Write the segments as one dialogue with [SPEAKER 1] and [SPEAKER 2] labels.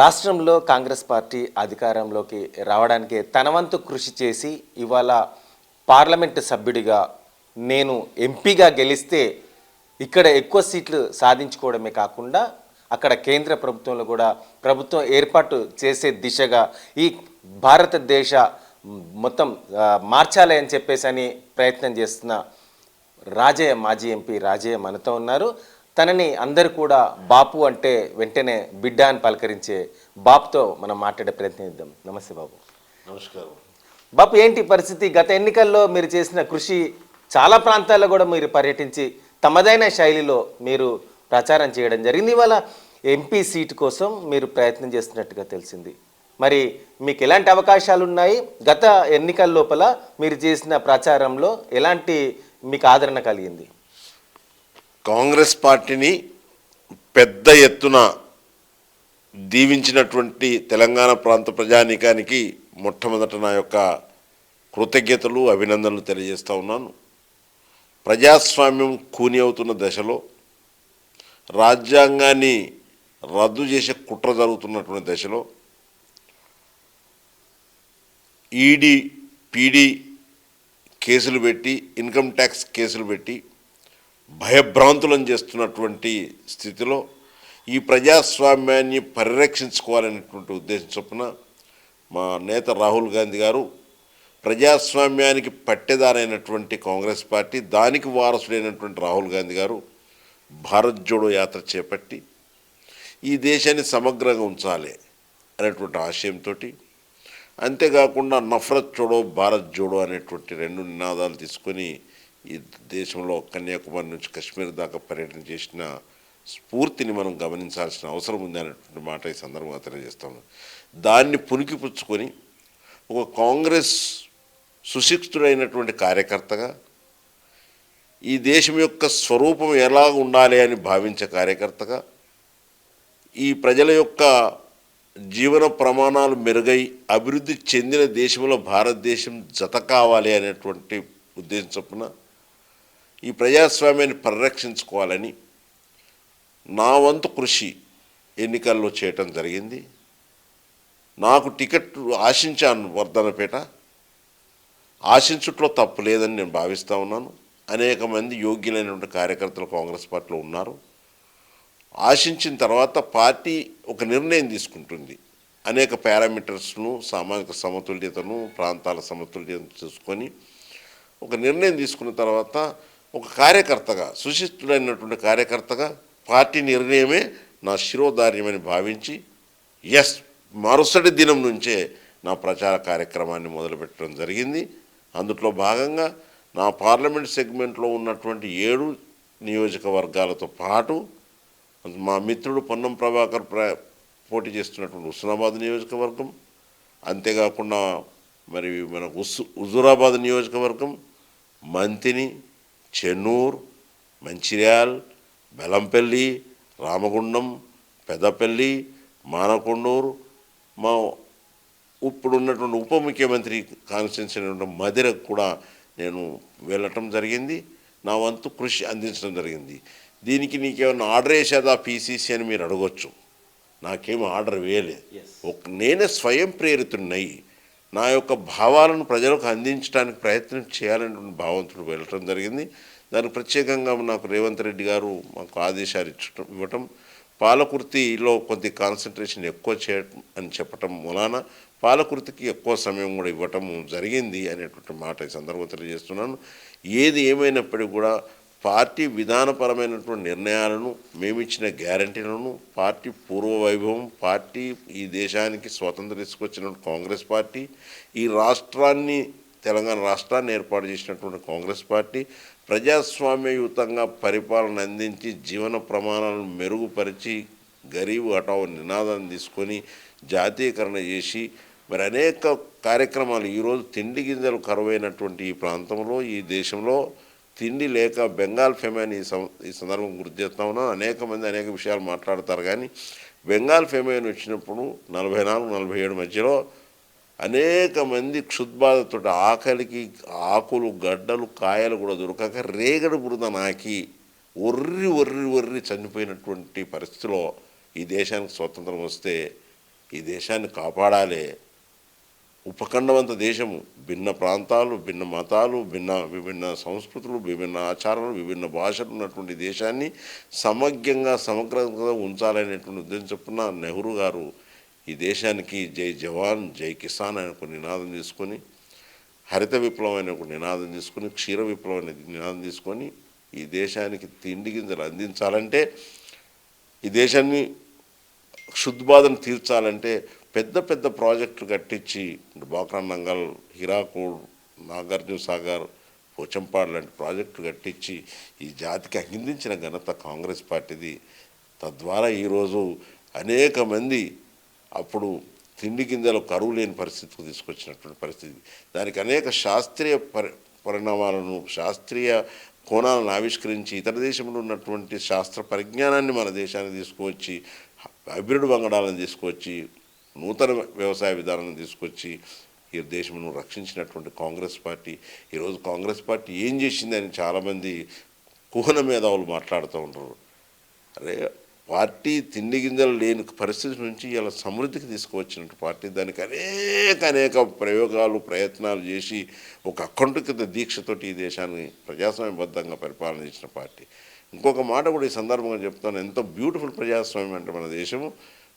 [SPEAKER 1] రాష్ట్రంలో కాంగ్రెస్ పార్టీ అధికారంలోకి రావడానికి తన వంతు కృషి చేసి ఇవాళ పార్లమెంటు సభ్యుడిగా నేను ఎంపీగా గెలిస్తే ఇక్కడ ఎక్కువ సీట్లు సాధించుకోవడమే కాకుండా అక్కడ కేంద్ర ప్రభుత్వంలో కూడా ప్రభుత్వం ఏర్పాటు చేసే దిశగా ఈ భారతదేశ మొత్తం మార్చాలి అని చెప్పేసి అని ప్రయత్నం చేస్తున్న రాజయ్య మాజీ ఎంపీ రాజయ్య మనతో ఉన్నారు. తనని అందరు కూడా బాపు అంటే వెంటనే బిడ్డ అని పలకరించే బాపుతో మనం మాట్లాడే ప్రయత్నం చేద్దాం. నమస్తే బాబు.
[SPEAKER 2] నమస్కారం.
[SPEAKER 1] బాపు, ఏంటి పరిస్థితి? గత ఎన్నికల్లో మీరు చేసిన కృషి, చాలా ప్రాంతాల్లో కూడా మీరు పర్యటించి తమదైన శైలిలో మీరు ప్రచారం చేయడం జరిగింది. ఇవాళ ఎంపీ సీటు కోసం మీరు ప్రయత్నం చేస్తున్నట్టుగా తెలిసింది. మరి మీకు ఎలాంటి అవకాశాలు ఉన్నాయి? గత ఎన్నికల లోపల మీరు చేసిన ప్రచారంలో ఎలాంటి మీకు ఆదరణ కలిగింది?
[SPEAKER 2] కాంగ్రెస్ పార్టీని పెద్ద ఎత్తున దీవించినటువంటి తెలంగాణ ప్రాంత ప్రజానీకానికి మొట్టమొదట నా యొక్క కృతజ్ఞతలు, అభినందనలు తెలియజేస్తూ ఉన్నాను. ప్రజాస్వామ్యం కూని అవుతున్న దశలో, రాజ్యాంగాన్ని రద్దు చేసే కుట్ర జరుగుతున్నటువంటి దశలో ఈడీ, పీడీ కేసులు పెట్టి, ఇన్కమ్ ట్యాక్స్ కేసులు పెట్టి భయభ్రాంతులను చేస్తున్నటువంటి స్థితిలో ఈ ప్రజాస్వామ్యాన్ని పరిరక్షించుకోవాలనేటువంటి ఉద్దేశం చొప్పున మా నేత రాహుల్ గాంధీ గారు ప్రజాస్వామ్యానికి పట్టెదారైనటువంటి కాంగ్రెస్ పార్టీ, దానికి వారసుడైనటువంటి రాహుల్ గాంధీ గారు భారత్ జోడో యాత్ర చేపట్టి ఈ దేశాన్ని సమగ్రంగా ఉంచాలి అనేటువంటి ఆశయంతో, అంతేకాకుండా నఫరత్ చోడో భారత్ జోడో అనేటువంటి రెండు నినాదాలు తీసుకొని ఈ దేశంలో కన్యాకుమారి నుంచి కాశ్మీర్ దాకా పర్యటన చేసిన స్ఫూర్తిని మనం గమనించాల్సిన అవసరం ఉంది అనేటువంటి మాట ఈ సందర్భంగా తెలియజేస్తాము. దాన్ని పుణికిపుచ్చుకొని ఒక కాంగ్రెస్ సుశిక్షితుడైనటువంటి కార్యకర్తగా, ఈ దేశం యొక్క స్వరూపం ఎలా ఉండాలి అని భావించే కార్యకర్తగా, ఈ ప్రజల యొక్క జీవన ప్రమాణాలు మెరుగై అభివృద్ధి చెందిన దేశంలో భారతదేశం జత కావాలి అనేటువంటి ఉద్దేశం చొప్పున ఈ ప్రజాస్వామ్యాన్ని పరిరక్షించుకోవాలని నా వంతు కృషి ఎన్నికల్లో చేయటం జరిగింది. నాకు టికెట్ ఆశించాను వర్ధనపేట. ఆశించుట్లో తప్పు లేదని నేను భావిస్తూ ఉన్నాను. అనేక మంది యోగ్యులైనటువంటి కార్యకర్తలు కాంగ్రెస్ పార్టీలో ఉన్నారు. ఆశించిన తర్వాత పార్టీ ఒక నిర్ణయం తీసుకుంటుంది. అనేక పారామీటర్స్ను, సామాజిక సమతుల్యతను, ప్రాంతాల సమతుల్యతను చూసుకొని ఒక నిర్ణయం తీసుకున్న తర్వాత ఒక కార్యకర్తగా, సుశిక్షితుడైనటువంటి కార్యకర్తగా పార్టీ నిర్ణయమే నా శిరోధార్యమని భావించి మరుసటి దినం నుంచే నా ప్రచార కార్యక్రమాన్ని మొదలుపెట్టడం జరిగింది. అందులో భాగంగా నా పార్లమెంట్ సెగ్మెంట్లో ఉన్నటువంటి 7 నియోజకవర్గాలతో పాటు మా మిత్రుడు పొన్నం ప్రభాకర్ పోటీ చేస్తున్నటువంటి హుస్నాబాద్ నియోజకవర్గం, అంతేకాకుండా మరి మన హుజూరాబాద్ నియోజకవర్గం, మంతిని, చెన్నూరు, మంచిర్యాల్, బెల్లంపల్లి, రామగుండం, పెద్దపల్లి, మానకొండూరు, మా ఇప్పుడు ఉన్నటువంటి ఉప ముఖ్యమంత్రి కాన్స్టిట్యున్సీ అయినటువంటి మధిరకు కూడా నేను వెళ్ళటం జరిగింది. నా వంతు కృషి అందించడం జరిగింది. దీనికి నీకేమైనా ఆర్డర్ వేసేదా పీసీసీ అని మీరు అడగొచ్చు. నాకేమో ఆర్డర్ వేయలేదు. నేనే స్వయం ప్రేరితున్నై నా యొక్క భావాలను ప్రజలకు అందించడానికి ప్రయత్నం చేయాలనేటువంటి భావంతో వెళ్ళటం జరిగింది. దానికి ప్రత్యేకంగా నాకు రేవంత్ రెడ్డి గారు మాకు ఆదేశాలు ఇవ్వటం, పాలకుర్తిలో కొద్ది కాన్సన్ట్రేషన్ ఎక్కువ చేయటం అని చెప్పటం మూలాన పాలకుర్తికి ఎక్కువ సమయం కూడా ఇవ్వటం జరిగింది అనేటువంటి మాట ఈ సందర్భంగా తెలియజేస్తున్నాను. ఏది ఏమైనప్పటికీ కూడా పార్టీ విధానపరమైనటువంటి నిర్ణయాలను, మేమిచ్చిన గ్యారంటీలను, పార్టీ పూర్వ వైభవం, పార్టీ ఈ దేశానికి స్వాతంత్రం తీసుకొచ్చిన కాంగ్రెస్ పార్టీ, ఈ రాష్ట్రాన్ని, తెలంగాణ రాష్ట్రాన్ని ఏర్పాటు చేసినటువంటి కాంగ్రెస్ పార్టీ ప్రజాస్వామ్యయుతంగా పరిపాలన అందించి జీవన ప్రమాణాలను మెరుగుపరిచి గరీబ్ హఠావో నినాదాన్ని తీసుకొని జాతీయకరణ చేసి మరి అనేక కార్యక్రమాలు, ఈరోజు తిండి గింజలు కరువైనటువంటి ఈ ప్రాంతంలో, ఈ దేశంలో తిండి లేక బెంగాల్ ఫెమైన్ ఈ సందర్భం గుర్తు చేస్తూ ఉన్నాను. అనేక మంది అనేక విషయాలు మాట్లాడతారు, కానీ బెంగాల్ ఫెమైన్ వచ్చినప్పుడు 44-47 మధ్యలో అనేక మంది క్షుద్బాధతో ఆకలికి ఆకులు, గడ్డలు, కాయలు కూడా దొరకక రేగడి బురద నాకి ఒర్రి చనిపోయినటువంటి పరిస్థితిలో ఈ దేశానికి స్వతంత్రం వస్తే ఈ దేశాన్ని కాపాడాలి. ఉపఖండవంత దేశము, భిన్న ప్రాంతాలు, భిన్న మతాలు, విభిన్న సంస్కృతులు, విభిన్న ఆచారాలు, విభిన్న భాషలు ఉన్నటువంటి దేశాన్ని సమగ్రంగా ఉంచాలనేటువంటి ఉద్దేశం చొప్పున నెహ్రూ గారు ఈ దేశానికి జై జవాన్ జై కిసాన్ అనే ఒక నినాదం తీసుకొని, హరిత విప్లవం అనే ఒక నినాదం తీసుకొని, క్షీర విప్లవం అనే నినాదం తీసుకొని ఈ దేశానికి తిండి గింజలు అందించాలంటే, ఈ దేశాన్ని క్షుద్బాధను తీర్చాలంటే పెద్ద పెద్ద ప్రాజెక్టులు కట్టించి బాక్రానంగల్, హీరాకూడ్, నాగార్జున సాగర్, పోచంపాడు లాంటి ప్రాజెక్టులు కట్టించి ఈ జాతికి అందించిన ఘనత కాంగ్రెస్ పార్టీది. తద్వారా ఈరోజు అనేక మంది అప్పుడు తిండి గింజలు కరువు లేని పరిస్థితికి తీసుకొచ్చినటువంటి పరిస్థితి. దానికి అనేక శాస్త్రీయ పరిణామాలను, శాస్త్రీయ కోణాలను ఆవిష్కరించి ఇతర దేశంలో ఉన్నటువంటి శాస్త్ర పరిజ్ఞానాన్ని మన దేశానికి తీసుకువచ్చి, హైబ్రిడ్ వంగడాలను తీసుకొచ్చి, నూతన వ్యవసాయ విధానాన్ని తీసుకొచ్చి ఈ దేశంను రక్షించినటువంటి కాంగ్రెస్ పార్టీ. ఈరోజు కాంగ్రెస్ పార్టీ ఏం చేసిందని చాలామంది కుహన మేధావులు మాట్లాడుతూ ఉంటారు. అరే, పార్టీ తిండి గింజలు లేని పరిస్థితి నుంచి ఇలా సమృద్ధికి తీసుకువచ్చినట్టు పార్టీ. దానికి అనేక ప్రయోగాలు, ప్రయత్నాలు చేసి ఒక అఖండిత దీక్షతోటి ఈ దేశాన్ని ప్రజాస్వామ్యబద్ధంగా పరిపాలన చేసిన పార్టీ. ఇంకొక మాట కూడా ఈ సందర్భంగా చెప్తాను, ఎంతో బ్యూటిఫుల్ ప్రజాస్వామ్యం అంటే మన దేశము.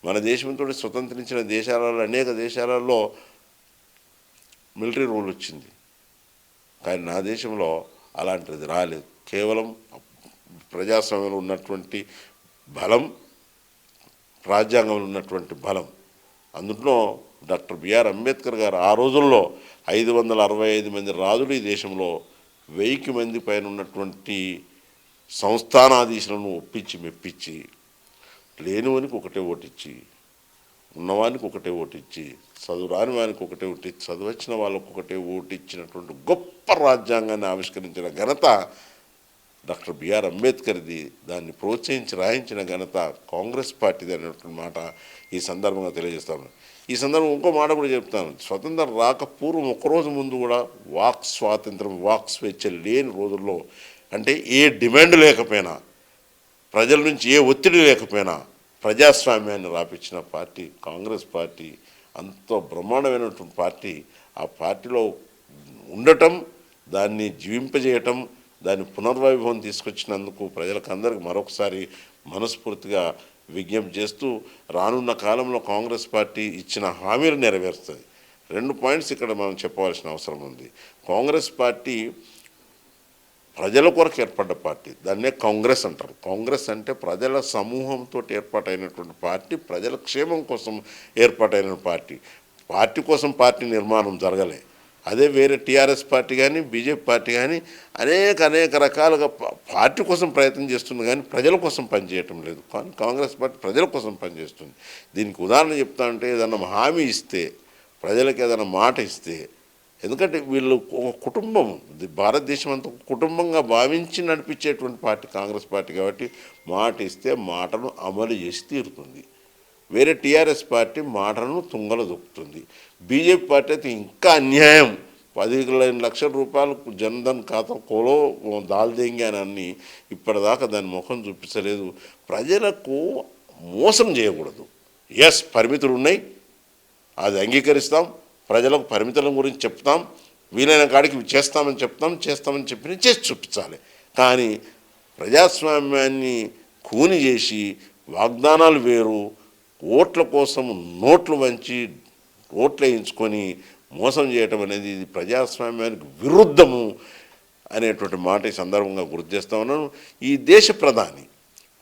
[SPEAKER 2] మన దేశంతో స్వతంత్రించిన దేశాలలో అనేక దేశాలలో మిలిటరీ రూల్ వచ్చింది, కానీ నా దేశంలో అలాంటిది రాలేదు. కేవలం ప్రజాస్వామ్యంలో ఉన్నటువంటి బలం, రాజ్యాంగంలో ఉన్నటువంటి బలం. అందులో డాక్టర్ బిఆర్ అంబేద్కర్ గారు ఆ రోజుల్లో 565 మంది రాజులు ఈ దేశంలో 1000 మంది పైన ఉన్నటువంటి సంస్థానాధీశులను ఒప్పించి మెప్పించి, లేనివానికి ఒకటే ఓటిచ్చి, ఉన్నవానికి ఒకటే ఓటిచ్చి, చదువు రాని వానికి ఒకటే ఓటిచ్చి, చదువు వచ్చిన వాళ్ళకు ఒకటే ఓటిచ్చినటువంటి గొప్ప రాజ్యాంగాన్ని ఆవిష్కరించిన ఘనత డాక్టర్ బిఆర్ అంబేద్కర్ది. దాన్ని ప్రోత్సహించి రాయించిన ఘనత కాంగ్రెస్ పార్టీది అనేటువంటి మాట ఈ సందర్భంగా తెలియజేస్తాను. ఈ సందర్భంగా ఇంకో మాట కూడా చెప్తాను. స్వతంత్రం రాక పూర్వం ఒక్కరోజు ముందు కూడా వాక్ స్వాతంత్రం, వాక్ స్వేచ్ఛ లేని రోజుల్లో, అంటే ఏ డిమాండ్ లేకపోయినా, ప్రజల నుంచి ఏ ఒత్తిడి లేకపోయినా ప్రజాస్వామ్యాన్ని రాపించిన పార్టీ కాంగ్రెస్ పార్టీ. అంత బ్రహ్మాండమైనటువంటి పార్టీ. ఆ పార్టీలో ఉండటం, దాన్ని జీవింపజేయటం, దాన్ని పునర్వైభవం తీసుకొచ్చినందుకు ప్రజలకు అందరికీ మరొకసారి మనస్ఫూర్తిగా విజ్ఞప్తి చేస్తూ, రానున్న కాలంలో కాంగ్రెస్ పార్టీ ఇచ్చిన హామీలు నెరవేరుస్తుంది. 2 పాయింట్స్ ఇక్కడ మనం చెప్పవలసిన అవసరం ఉంది. కాంగ్రెస్ పార్టీ ప్రజల కొరకు ఏర్పడ్డ పార్టీ, దాన్నే కాంగ్రెస్ అంటారు. కాంగ్రెస్ అంటే ప్రజల సమూహంతో ఏర్పాటైనటువంటి పార్టీ, ప్రజల క్షేమం కోసం ఏర్పాటైన పార్టీ. పార్టీ కోసం పార్టీ నిర్మాణం జరగలే. అదే వేరే టీఆర్ఎస్ పార్టీ కానీ, బీజేపీ పార్టీ కానీ అనేక రకాలుగా పార్టీ కోసం ప్రయత్నం చేస్తుంది, కానీ ప్రజల కోసం పనిచేయటం లేదు. కానీ కాంగ్రెస్ పార్టీ ప్రజల కోసం పనిచేస్తుంది. దీనికి ఉదాహరణ చెప్తా అంటే, ఏదన్నా హామీ ఇస్తే, ప్రజలకు ఏదైనా మాట ఇస్తే, ఎందుకంటే వీళ్ళు ఒక కుటుంబం, భారతదేశం అంతా కుటుంబంగా భావించి నడిపించేటువంటి పార్టీ కాంగ్రెస్ పార్టీ. కాబట్టి మాట ఇస్తే మాటను అమలు చేసి తీరుతుంది. వేరే టీఆర్ఎస్ పార్టీ మాటలను తుంగలు దొక్కుతుంది. బీజేపీ పార్టీ అయితే ఇంకా అన్యాయం. 15 లక్షల రూపాయలు జన్ధన్ ఖాతా కోలో దాల్దేంగి అని అన్ని ఇప్పటిదాకా దాని ముఖం చూపించలేదు. ప్రజలకు మోసం చేయకూడదు. ఎస్, పరిమితులు ఉన్నాయి, అది అంగీకరిస్తాం. ప్రజలకు పరిమితుల గురించి చెప్తాం, వీలైన కాడికి చేస్తామని చెప్పి చేసి చూపించాలి. కానీ ప్రజాస్వామ్యాన్ని కూని చేసి వాగ్దానాలు వేరు, ఓట్ల కోసం నోట్లు వంచి ఓట్లు వేయించుకొని మోసం చేయటం అనేది ఇది ప్రజాస్వామ్యానికి విరుద్ధము అనేటువంటి మాట ఈ సందర్భంగా గుర్తు చేస్తూ ఉన్నాను. ఈ దేశ ప్రధాని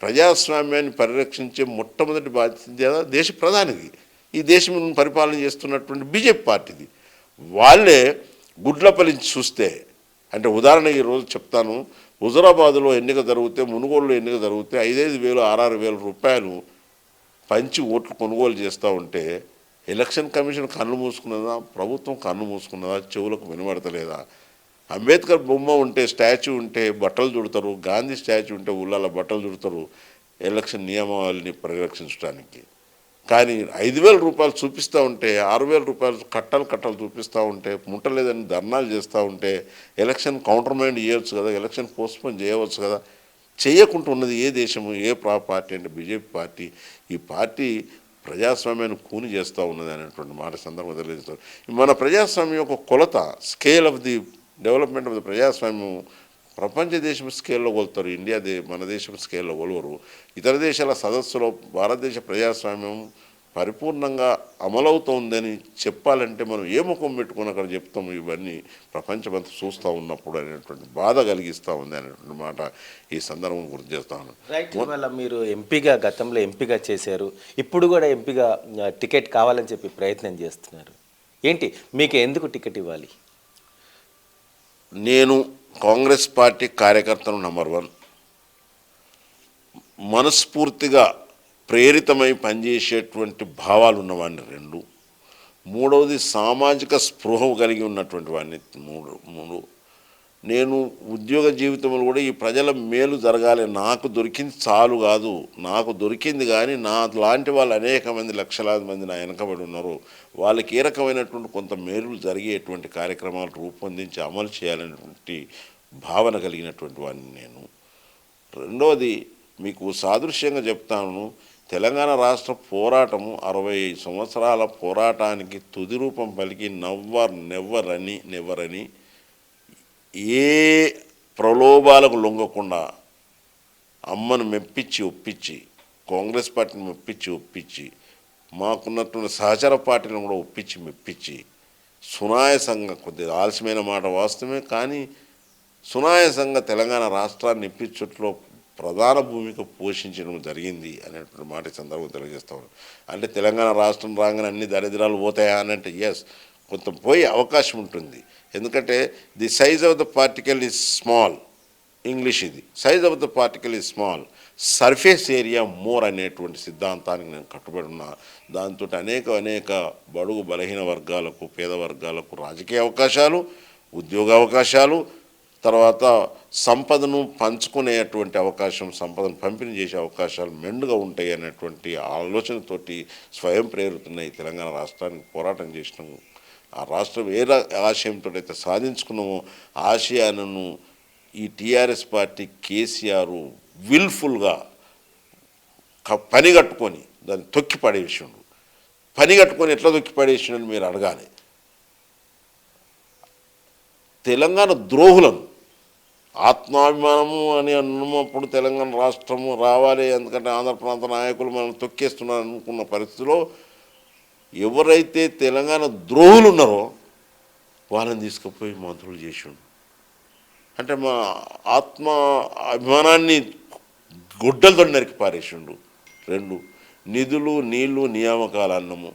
[SPEAKER 2] ప్రజాస్వామ్యాన్ని పరిరక్షించే మొట్టమొదటి బాధ్యత దేశ ప్రధానికి. ఈ దేశం పరిపాలన చేస్తున్నటువంటి బీజేపీ పార్టీది. వాళ్ళే గుడ్ల పలించి చూస్తే, అంటే ఉదాహరణ ఈరోజు చెప్తాను, హుజురాబాదులో ఎన్నిక జరిగితే, మునుగోడులో ఎన్నిక జరిగితే 5,000, 6,000 రూపాయలు పంచి ఓట్లు కొనుగోలు చేస్తూ ఉంటే ఎలక్షన్ కమిషన్ కన్ను మూసుకున్నదా, ప్రభుత్వం కన్ను మూసుకున్నదా, చెవులకు వినబడతలేదా? అంబేద్కర్ బొమ్మ ఉంటే, స్టాచ్యూ ఉంటే బట్టలు చుడతారు, గాంధీ స్టాచ్యూ ఉంటే ఊళ్ళలో బట్టలు చుడతారు ఎలక్షన్ నియమావళిని పరిరక్షించడానికి. కానీ 5,000 రూపాయలు చూపిస్తూ ఉంటే, 6,000 రూపాయలు కట్టలు చూపిస్తూ ఉంటే, ముట్టలేదని ధర్నాలు చేస్తూ ఉంటే ఎలక్షన్ కౌంటర్మైండ్ చేయవచ్చు కదా, ఎలక్షన్ పోస్ట్పోన్ చేయవచ్చు కదా. చేయకుండా ఉన్నది ఏ దేశము, ఏ పార్టీ అంటే బీజేపీ పార్టీ. ఈ పార్టీ ప్రజాస్వామ్యాన్ని కూని చేస్తూ ఉన్నది అనేటువంటి మాట సందర్భంగా తెలియజేస్తారు. మన ప్రజాస్వామ్యం యొక్క కొలత scale of the development of the ప్రజాస్వామ్యం ప్రపంచ దేశం స్కేల్లో కొలుతారు, మన దేశం స్కేల్లో కొలవరు. ఇతర దేశాల సదస్సులో భారతదేశ ప్రజాస్వామ్యం పరిపూర్ణంగా అమలవుతోందని చెప్పాలంటే మనం ఏ ముఖం పెట్టుకుని అక్కడ చెప్తాము, ఇవన్నీ ప్రపంచమంతా చూస్తూ ఉన్నప్పుడు అనేటువంటి బాధ కలిగిస్తూ ఉంది అనేటువంటి మాట ఈ సందర్భం గుర్తు చేస్తాను.
[SPEAKER 1] రైట్. ఇవాళ మీరు ఎంపీగా గతంలో ఎంపీగా చేశారు, ఇప్పుడు కూడా ఎంపీగా టికెట్ కావాలని చెప్పి ప్రయత్నం చేస్తున్నారు. ఏంటి మీకు ఎందుకు టికెట్ ఇవ్వాలి?
[SPEAKER 2] నేను కాంగ్రెస్ పార్టీ కార్యకర్తను నంబర్ 1, మనస్ఫూర్తిగా ప్రేరితమై పనిచేసేటువంటి భావాలు ఉన్నవాడిని 2, మూడవది సామాజిక స్పృహ కలిగి ఉన్నటువంటి వాడిని 3. నేను ఉద్యోగ జీవితంలో కూడా ఈ ప్రజల మేలు జరగాలి, నాకు దొరికింది చాలు కాదు, నాకు దొరికింది కానీ నా లాంటి వాళ్ళు అనేక మంది లక్షలాది మంది నా వెనకబడి ఉన్నారు, వాళ్ళకి ఏ రకమైనటువంటి కొంత మేలు జరిగేటువంటి కార్యక్రమాలు రూపొందించి అమలు చేయాలనేటువంటి భావన కలిగినటువంటి వాడిని నేను. రెండవది మీకు సాదృశ్యంగా చెప్తాను, తెలంగాణ రాష్ట్ర పోరాటము 65 సంవత్సరాల పోరాటానికి తుది రూపం పలికి నెవ్వర్ అని ఏ ప్రలోభాలకు లొంగకుండా అమ్మను ఒప్పించి కాంగ్రెస్ పార్టీని ఒప్పించి మాకున్నటువంటి సహచర పార్టీలను కూడా మెప్పించి సునాయాసంగా, కొద్దిగా ఆలస్యమైన మాట వాస్తవమే కానీ సునాయాసంగా తెలంగాణ రాష్ట్రాన్ని ఇప్పించట్లో ప్రధాన భూమిక పోషించడం జరిగింది అనేటువంటి మాట సందర్భం తెలియజేస్తాను. అంటే తెలంగాణ రాష్ట్రం రాగానే అన్ని దరిద్రాలు పోతాయా అని అంటే ఎస్, కొంత పోయే అవకాశం ఉంటుంది. ఎందుకంటే the size of the particle is small, English ఇది, size of the particle is small, surface area more అనేటువంటి సిద్ధాంతానికి నేను కట్టుబడి ఉన్నా. దాంతో అనేక బడుగు బలహీన వర్గాలకు, పేద వర్గాలకు రాజకీయ అవకాశాలు, ఉద్యోగ అవకాశాలు, తర్వాత సంపదను పంచుకునేటువంటి అవకాశం, సంపదను పంపిణీ చేసే అవకాశాలు మెండుగా ఉంటాయి అనేటువంటి ఆలోచనతోటి స్వయం ప్రేరుతున్నాయి తెలంగాణ రాష్ట్రానికి పోరాటం చేసినాము. ఆ రాష్ట్రం ఏ ఆశయంతో అయితే సాధించుకున్నామో ఆశయాలను ఈ టీఆర్ఎస్ పార్టీ కేసీఆర్ విల్ఫుల్గా పనిగట్టుకొని దాన్ని తొక్కి పడేసిండు. పనిగట్టుకొని ఎట్లా తొక్కి పడేసిండని మీరు అడగాలి. తెలంగాణ ద్రోహులను ఆత్మాభిమానము అని అన్నప్పుడు తెలంగాణ రాష్ట్రము రావాలి, ఎందుకంటే ఆంధ్ర ప్రాంత నాయకులు మనం తొక్కేస్తున్నారు అనుకున్న పరిస్థితిలో ఎవరైతే తెలంగాణ ద్రోహులు ఉన్నారో వాళ్ళని తీసుకుపోయి మంత్రులు చేసిండు. అంటే మా ఆత్మ అభిమానాన్ని గుడ్డలతో నరికి పారేసిండు. 2, నిధులు నీళ్లు నియామకాలు అన్నము.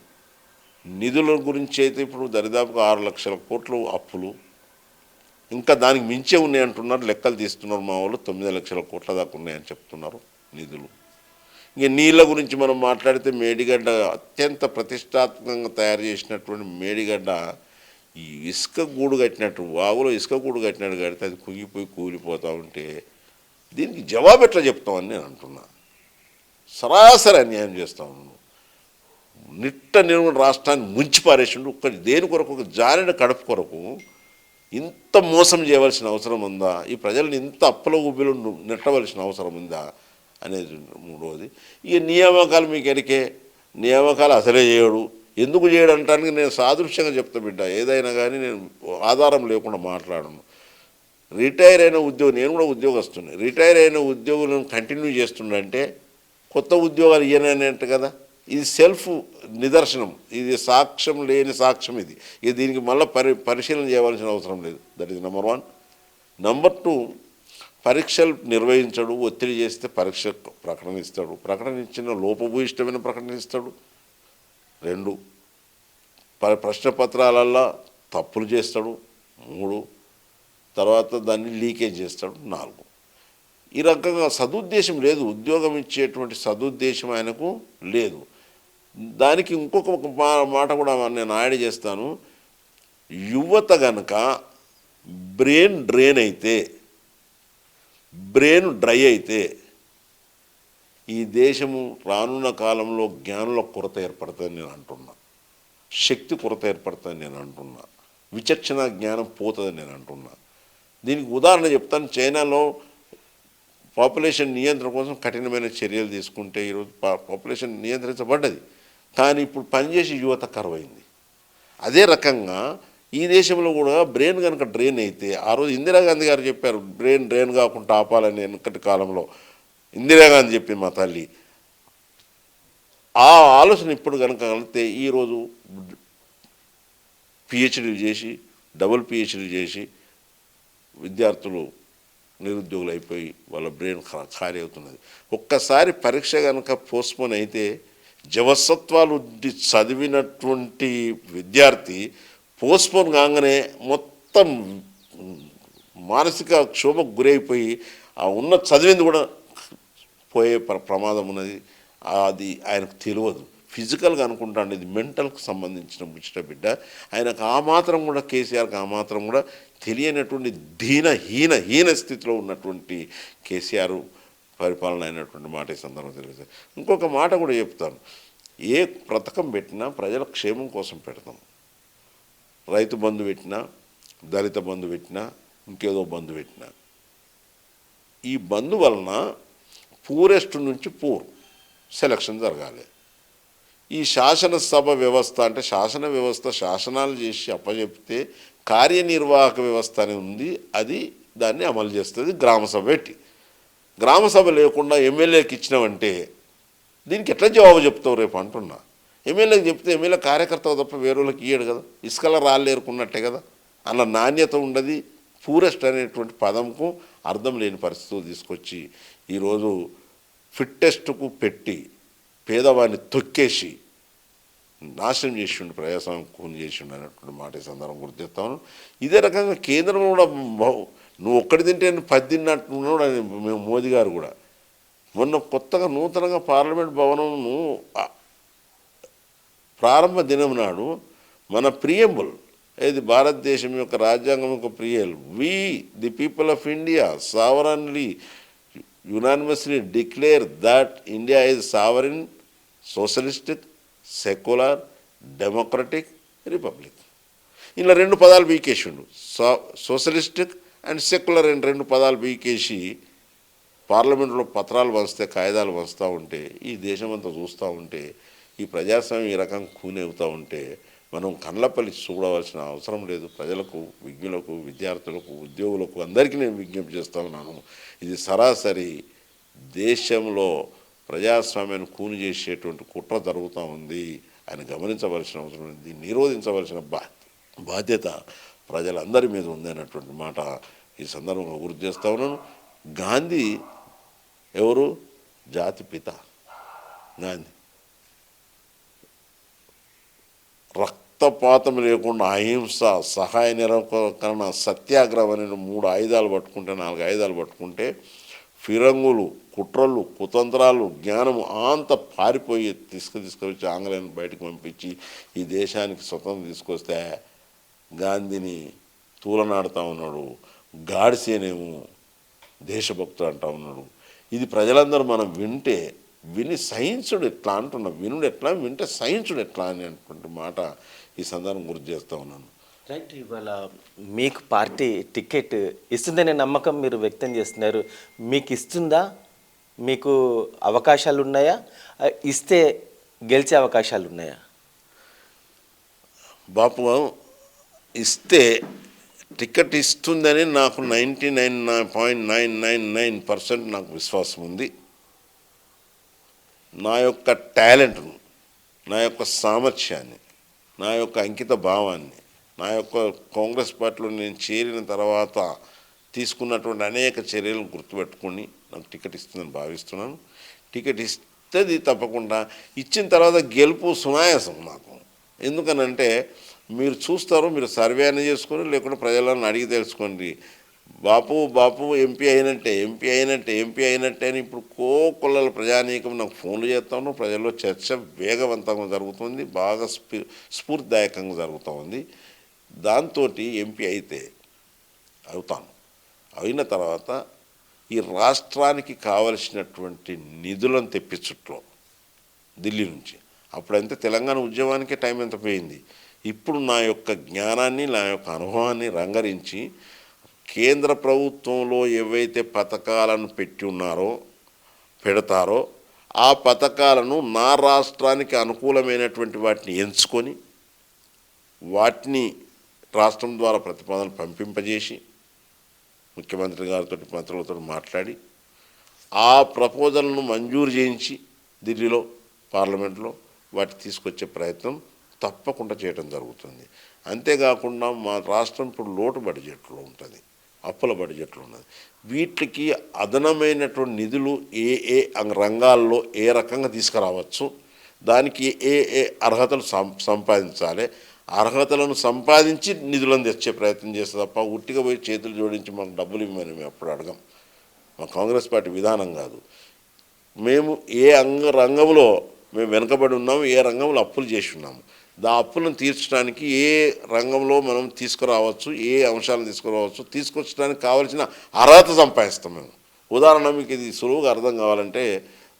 [SPEAKER 2] నిధుల గురించి అయితే ఇప్పుడు దరిదాపుగా 6 లక్షల కోట్లు అప్పులు, ఇంకా దానికి మించే ఉన్నాయి అంటున్నారు, లెక్కలు తీస్తున్నారు మా వాళ్ళు, 9 లక్షల కోట్ల దాకా ఉన్నాయని చెప్తున్నారు నిధులు. ఇంక నీళ్ళ గురించి మనం మాట్లాడితే మేడిగడ్డ అత్యంత ప్రతిష్టాత్మకంగా తయారు చేసినటువంటి మేడిగడ్డ ఈ ఇసుక గూడు కట్టినట్టు, వాగులో ఇసుక గూడు కట్టినట్టు కడితే అది కుంగిపోయి కూలిపోతూ ఉంటే దీనికి జవాబు ఎట్లా చెప్తామని నేను అంటున్నా. సరాసరి అన్యాయం చేస్తా ఉన్నాను. నిట్ట నిర్మూల రాష్ట్రాన్ని ముంచి పారేసిండు. దేని కొరకు, ఒక జారిన కడుపు కొరకు ఇంత మోసం చేయవలసిన అవసరం ఉందా? ఈ ప్రజల్ని ఇంత అప్పుల ఊబిలో నెట్టవలసిన అవసరం ఉందా అనేది 3వది. ఇక నియామకాలు మీకు ఎరికే, నియామకాలు అసలే చేయడు. ఎందుకు చేయడు అంటానికి నేను సాదృశ్యంగా చెప్తా బిడ్డ, ఏదైనా కానీ నేను ఆధారం లేకుండా మాట్లాడను. రిటైర్ అయిన ఉద్యోగం, నేను కూడా ఉద్యోగస్తుని, రిటైర్ అయిన ఉద్యోగులను కంటిన్యూ చేస్తుండంటే కొత్త ఉద్యోగాలు ఇయ్యనంటే కదా, ఇది సెల్ఫ్ నిదర్శనం, ఇది సాక్ష్యం లేని సాక్ష్యం ఇది. ఇక దీనికి మళ్ళీ పరిశీలన చేయవలసిన అవసరం లేదు. That is number 1. నెంబర్ 2, పరీక్షలు నిర్వహించడు, ఒత్తిడి చేస్తే పరీక్ష ప్రకటన ఇస్తాడు, ప్రకటన ఇచ్చిన లోపభూయిష్టమైన ప్రకటన ఇస్తాడు. 2, ప్రశ్న పత్రాలల్లో తప్పులు చేస్తాడు. 3, తర్వాత దాన్ని లీకేజ్ చేస్తాడు. 4, ఈ రకంగా సదుద్దేశం లేదు, ఉద్యోగం ఇచ్చేటువంటి సదుద్దేశం ఆయనకు లేదు. దానికి ఇంకొక మాట కూడా నేను యాడ్ చేస్తాను. యువత గనక బ్రెయిన్ డ్రై అయితే ఈ దేశము రానున్న కాలంలో జ్ఞానుల కొరత ఏర్పడుతుందని నేను అంటున్నా, శక్తి కొరత ఏర్పడుతుందని నేను అంటున్నా, విచక్షణ జ్ఞానం పోతుందని నేను అంటున్నా. దీనికి ఉదాహరణ చెప్తాను. చైనాలో పాపులేషన్ నియంత్రణ కోసం కఠినమైన చర్యలు తీసుకుంటే ఈరోజు పాపులేషన్ నియంత్రించబడ్డది. కానీ ఇప్పుడు పనిచేసే యువత కరువైంది. అదే రకంగా ఈ దేశంలో కూడా బ్రెయిన్ కనుక డ్రైన్ అయితే, ఆ రోజు ఇందిరాగాంధీ గారు చెప్పారు బ్రెయిన్ డ్రైన్ కాకుండా ఆపాలని. వెనకటి కాలంలో ఇందిరాగాంధీ చెప్పింది మా తల్లి. ఆ ఆలోచన ఇప్పుడు కనుక కలిగితే ఈరోజు పిహెచ్డీలు చేసి, డబుల్ పిహెచ్డీ చేసి విద్యార్థులు నిరుద్యోగులు అయిపోయి వాళ్ళ బ్రెయిన్ ఖాళీ అవుతున్నది. ఒక్కసారి పరీక్ష కనుక పోస్ట్పోన్ అయితే జవసత్వాలు చదివినటువంటి విద్యార్థి పోస్ట్పోన్ కాగానే మొత్తం మానసిక క్షోభకు గురైపోయి ఆ ఉన్న చదివింది కూడా పోయే ప్రమాదం ఉన్నది. అది ఆయనకు తెలియదు. ఫిజికల్గా అనుకుంటాను ఇది మెంటల్కి సంబంధించిన ముచ్చట బిడ్డ. ఆయనకు ఆ మాత్రం కూడా, కేసీఆర్కి ఆ మాత్రం కూడా తెలియనటువంటి హీన స్థితిలో ఉన్నటువంటి కేసీఆర్ పరిపాలన అయినటువంటి మాట ఈ సందర్భంగా తెలియదు. ఇంకొక మాట కూడా చెప్తాను. ఏ పథకం పెట్టినా ప్రజల క్షేమం కోసం పెడతాం. రైతు బంధు పెట్టినా, దళిత బంధు పెట్టినా, ఇంకేదో బంధు పెట్టినా, ఈ బంధు వలన పూరెస్ట్ నుంచి పూర్ సెలక్షన్ జరగాలి. ఈ శాసనసభ వ్యవస్థ అంటే శాసన వ్యవస్థ శాసనాలు చేసి అప్పచెప్తే కార్యనిర్వాహక వ్యవస్థ అని ఉంది, అది దాన్ని అమలు చేస్తుంది గ్రామసభ పెట్టి. గ్రామసభ లేకుండా ఎమ్మెల్యేకి ఇచ్చినామంటే దీనికి ఎట్లా జవాబు చెప్తావు రేపు అంటున్నా. ఎమ్మెల్యేకి చెప్తే ఎమ్మెల్యే కార్యకర్త తప్ప వేరేళ్ళకి ఇయ్యడు కదా, ఇసుకల రాళ్ళేరుకున్నట్టే కదా. అలా నాణ్యత ఉండదు. పూరెస్ట్ అనేటువంటి పదంకు అర్థం లేని పరిస్థితులు తీసుకొచ్చి ఈరోజు ఫిట్టెస్ట్కు పెట్టి పేదవాడిని తొక్కేసి నాశనం చేసిండు, ప్రజాస్వామ్యం కూని చేసిండు అనేటువంటి మాట ఈ సందర్భం గుర్తు చేస్తాను. ఇదే రకంగా కేంద్రం కూడా నువ్వు ఒక్కడి తింటే 10 తిన్నట్టున్నాడు అని మేము మోదీ గారు కూడా మొన్న కొత్తగా నూతనంగా పార్లమెంట్ భవనంను ప్రారంభ దినం నాడు మన ప్రియంబుల్ ఏది భారతదేశం యొక్క రాజ్యాంగం యొక్క ప్రియల్ we the people of India sovereignly unanimously declare that India is sovereign, socialistic, secular, democratic republic. ఇలా 2 పదాలు బీకేసిండు. సోషలిస్టిక్ అండ్ సెక్యులర్ అని 2 పదాలు బీకేసి పార్లమెంట్లో పత్రాలు పంచితే, కాగితాలు పంచుతూ ఉంటే, ఈ దేశమంతా చూస్తూ ఉంటే, ఈ ప్రజాస్వామ్యం ఈ రకంగా కూని అవుతూ ఉంటే మనం కళ్ళపల్లి చూడవలసిన అవసరం లేదు. ప్రజలకు, విజ్ఞులకు, విద్యార్థులకు, ఉద్యోగులకు అందరికీ నేను విజ్ఞప్తి చేస్తూ ఉన్నాను. ఇది సరాసరి దేశంలో ప్రజాస్వామ్యాన్ని కూని చేసేటువంటి కుట్ర జరుగుతూ ఉంది. ఆయన గమనించవలసిన అవసరం ఉంది. దీన్ని నిరోధించవలసిన బాధ్యత ప్రజలందరి మీద ఉంది అన్నటువంటి మాట ఈ సందర్భంగా గుర్తు చేస్తూ ఉన్నాను. గాంధీ ఎవరు? జాతిపిత గాంధీ. రక్తపాతం లేకుండా అహింస, సహాయ నిరాకరణ, సత్యాగ్రహం అనే 3 ఆయుధాలు పట్టుకుంటే, 4 ఆయుధాలు పట్టుకుంటే ఫిరంగులు, కుట్రలు, కుతంత్రాలు, జ్ఞానము అంత పారిపోయి తీసుకొచ్చి ఆంగ్లేయులను బయటకు పంపించి ఈ దేశానికి స్వతంత్రం తీసుకొస్తే గాంధీని తూలనాడుతూ ఉన్నాడు. గాడ్సేనేమో దేశభక్తుడు అంటూ ఉన్నాడు. ఇది ప్రజలందరూ మనం విని సహించుడు ఎట్లా అంటున్నా, వినుడు ఎట్లా, వింటే సహించుడు ఎట్లా అనేటువంటి మాట ఈ సందర్భం గుర్తు చేస్తూ ఉన్నాను.
[SPEAKER 1] రైట్. ఇవాళ మీకు పార్టీ టికెట్ ఇస్తుందనే నమ్మకం మీరు వ్యక్తం చేస్తున్నారు. మీకు ఇస్తుందా? మీకు అవకాశాలు ఉన్నాయా? ఇస్తే గెలిచే అవకాశాలు ఉన్నాయా?
[SPEAKER 2] బాపు ఇస్తే టికెట్ ఇస్తుందని నాకు 99.999% నాకు విశ్వాసం ఉంది. నా యొక్క టాలెంట్ను, నా యొక్క సామర్థ్యాన్ని, నా యొక్క అంకిత భావాన్ని, నా యొక్క కాంగ్రెస్ పార్టీలో నేను చేరిన తర్వాత తీసుకున్నటువంటి అనేక చర్యలను గుర్తుపెట్టుకుని నాకు టికెట్ ఇస్తుందని భావిస్తున్నాను. టికెట్ ఇస్తుంది తప్పకుండా. ఇచ్చిన తర్వాత గెలుపు సునాయాసం నాకు. ఎందుకనంటే మీరు చూస్తారు, మీరు సర్వే అని చేసుకొని లేకుంటే ప్రజలను అడిగి తెలుసుకోండి. బాపు ఎంపీ అయినట్టే అని ఇప్పుడు కోకొల్లల ప్రజానీకం నాకు ఫోన్లు చేస్తాను. ప్రజల్లో చర్చ వేగవంతంగా జరుగుతుంది, బాగా స్ఫూర్తిదాయకంగా జరుగుతూ ఉంది. దాంతో ఎంపీ అయితే అవుతాను. అయిన తర్వాత ఈ రాష్ట్రానికి కావలసినటువంటి నిధులను తెప్పించుట్లో ఢిల్లీ నుంచి, అప్పుడంతే తెలంగాణ ఉద్యమానికే టైం ఎంత పోయింది. ఇప్పుడు నా యొక్క జ్ఞానాన్ని, నా యొక్క అనుభవాన్ని రంగరించి కేంద్ర ప్రభుత్వంలో ఏవైతే పథకాలను పెడతారో ఆ పథకాలను నా రాష్ట్రానికి అనుకూలమైనటువంటి వాటిని ఎంచుకొని వాటిని రాష్ట్రం ద్వారా ప్రతిపాదనలు పంపింపజేసి ముఖ్యమంత్రి గారితో మంత్రులతో మాట్లాడి ఆ ప్రపోజల్ను మంజూరు చేయించి ఢిల్లీలో పార్లమెంట్లో వాటి తీసుకొచ్చే ప్రయత్నం తప్పకుండా చేయడం జరుగుతుంది. అంతేకాకుండా మా రాష్ట్రం ఇప్పుడు లోటు బడ్జెట్లో ఉంటుంది, అప్పుల బడ్జెట్లో ఉన్నది. వీటికి అదనమైనటువంటి నిధులు ఏ ఏ రంగాల్లో ఏ రకంగా తీసుకురావచ్చు, దానికి ఏ ఏ అర్హతలు సంపాదించాలి, అర్హతలను సంపాదించి నిధులను తెచ్చే ప్రయత్నం చేస్తే తప్ప ఉట్టిగా పోయి చేతులు జోడించి మాకు డబ్బులు ఇవ్వమని మేము ఎప్పుడు అడగం. మా కాంగ్రెస్ పార్టీ విధానం కాదు. మేము ఏ రంగంలో మేము వెనుకబడి ఉన్నాము, ఏ రంగంలో అప్పులు చేసి ఉన్నాము, అప్పులను తీర్చడానికి ఏ రంగంలో మనం తీసుకురావచ్చు, ఏ అంశాలను తీసుకురావచ్చు, తీసుకొచ్చడానికి కావాల్సిన అర్హత సంపాదిస్తాం మేము. ఉదాహరణ మీకు ఇది సులువుగా అర్థం కావాలంటే,